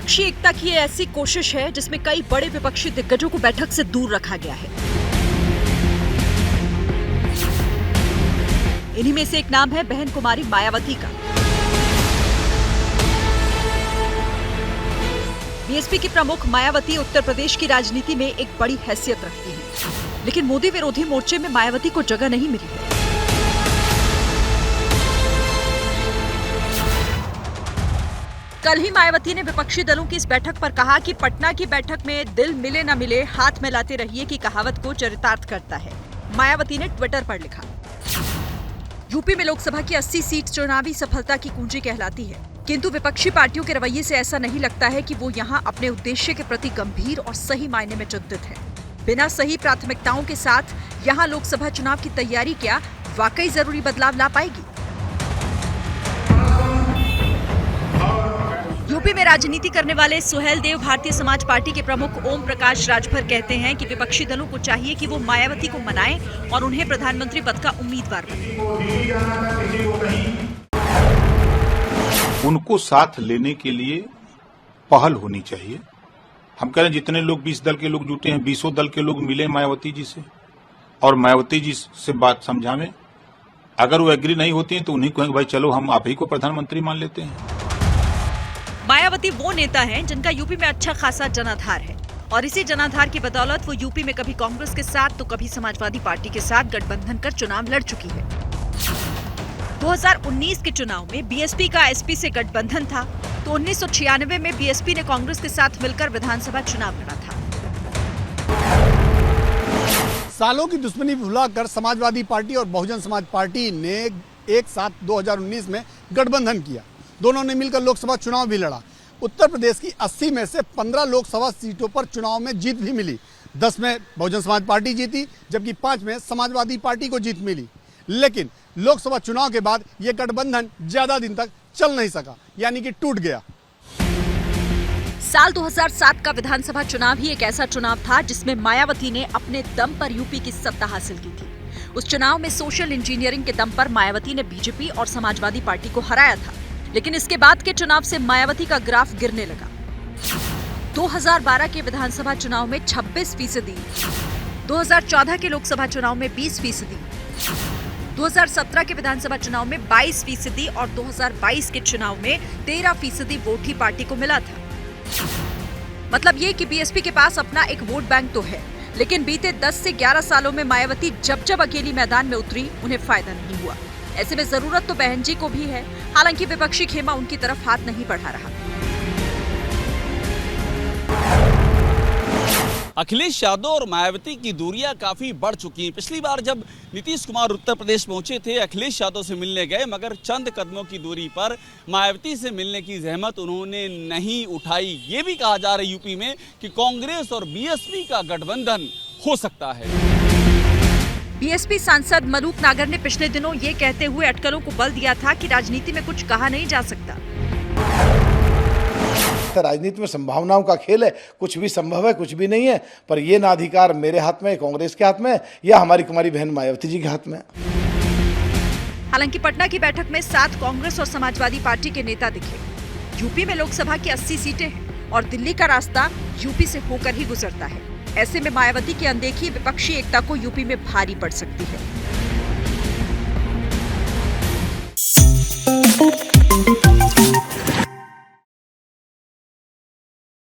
विपक्षी एकता की ऐसी कोशिश है जिसमें कई बड़े विपक्षी दिग्गजों को बैठक से दूर रखा गया है। इन्हीं में से एक नाम है बहन कुमारी मायावती का। बीएसपी की प्रमुख मायावती उत्तर प्रदेश की राजनीति में एक बड़ी हैसियत रखती हैं, लेकिन मोदी विरोधी मोर्चे में मायावती को जगह नहीं मिली है। कल ही मायावती ने विपक्षी दलों की इस बैठक पर कहा कि पटना की बैठक में दिल मिले न मिले हाथ मिलाते रहिए की कहावत को चरितार्थ करता है। मायावती ने ट्विटर पर लिखा, यूपी में लोकसभा की 80 सीट चुनावी सफलता की कुंजी कहलाती है, किंतु विपक्षी पार्टियों के रवैये से ऐसा नहीं लगता है कि वो यहाँ अपने उद्देश्य के प्रति गंभीर और सही मायने में चिंतित है। बिना सही प्राथमिकताओं के साथ यहाँ लोकसभा चुनाव की तैयारी क्या वाकई जरूरी बदलाव ला पाएगी? यूपी में राजनीति करने वाले सुहेल देव भारतीय समाज पार्टी के प्रमुख ओम प्रकाश राजभर कहते हैं कि विपक्षी दलों को चाहिए कि वो मायावती को मनाएं और उन्हें प्रधानमंत्री पद का उम्मीदवार बनाएं। उनको साथ लेने के लिए पहल होनी चाहिए। हम कह रहे हैं जितने लोग 20 दल के लोग जुटे हैं, 20 दल के लोग मिले मायावती जी से और मायावती जी से बात समझावें। अगर वो एग्री नहीं होती हैं तो उन्हीं कहेंगे भाई चलो हम आप ही को प्रधानमंत्री मान लेते हैं। मायावती वो नेता हैं जिनका यूपी में अच्छा खासा जनाधार है और इसी जनाधार की बदौलत वो यूपी में कभी कांग्रेस के साथ तो कभी समाजवादी पार्टी के साथ गठबंधन कर चुनाव लड़ चुकी है। 2019 के चुनाव में बीएसपी का एसपी से गठबंधन था तो 1996 में बीएसपी ने कांग्रेस के साथ मिलकर विधानसभा चुनाव लड़ा था। सालों की दुश्मनी भुलाकर समाजवादी पार्टी और बहुजन समाज पार्टी ने एक साथ 2019 में गठबंधन किया। दोनों ने मिलकर लोकसभा चुनाव भी लड़ा। उत्तर प्रदेश की 80 में से 15 लोकसभा सीटों पर चुनाव में जीत भी मिली। 10 में बहुजन समाज पार्टी जीती, जबकि 5 में समाजवादी पार्टी को जीत मिली। लेकिन लोकसभा चुनाव के बाद यह गठबंधन ज्यादा दिन तक चल नहीं सका, यानी कि टूट गया। साल 2007 का विधानसभा चुनाव ही एक ऐसा चुनाव था जिसमें मायावती ने अपने दम पर यूपी की सत्ता हासिल की थी। उस चुनाव में सोशल इंजीनियरिंग के दम पर मायावती ने बीजेपी और समाजवादी पार्टी को हराया था, लेकिन इसके बाद के चुनाव से मायावती का ग्राफ गिरने लगा। 2012 के विधानसभा चुनाव में 26%, 2014 के लोकसभा चुनाव में 20%, 2017 के विधानसभा चुनाव में 22% और 2022 के चुनाव में 13% वोट ही पार्टी को मिला था। मतलब ये कि बीएसपी के पास अपना एक वोट बैंक तो है, लेकिन बीते 10 से 11 सालों में मायावती जब अकेली मैदान में उतरी उन्हें फायदा नहीं हुआ। ऐसे में जरूरत तो बहन जी को भी है, हालांकि विपक्षी खेमा उनकी तरफ हाथ नहीं बढ़ा रहा। अखिलेश यादव और मायावती की दूरियां काफी बढ़ चुकी हैं। पिछली बार जब नीतीश कुमार उत्तर प्रदेश पहुंचे थे, अखिलेश यादव से मिलने गए, मगर चंद कदमों की दूरी पर मायावती से मिलने की जहमत उन्होंने नहीं उठाई। ये भी कहा जा रहा है यूपी में कि कांग्रेस और बीएसपी का गठबंधन हो सकता है। बीएसपी सांसद मलूक नागर ने पिछले दिनों ये कहते हुए अटकलों को बल दिया था कि राजनीति में कुछ कहा नहीं जा सकता। राजनीति में संभावनाओं का खेल है, कुछ भी संभव है, कुछ भी नहीं है, पर ये ना अधिकार मेरे हाथ में, कांग्रेस के हाथ में या हमारी कुमारी बहन मायावती जी के हाथ में। हालांकि पटना की बैठक में 7 कांग्रेस और समाजवादी पार्टी के नेता दिखे। यूपी में लोकसभा की 80 सीटें हैं और दिल्ली का रास्ता यूपी से होकर ही गुजरता है। ऐसे में मायावती की अनदेखी विपक्षी एकता को यूपी में भारी पड़ सकती है।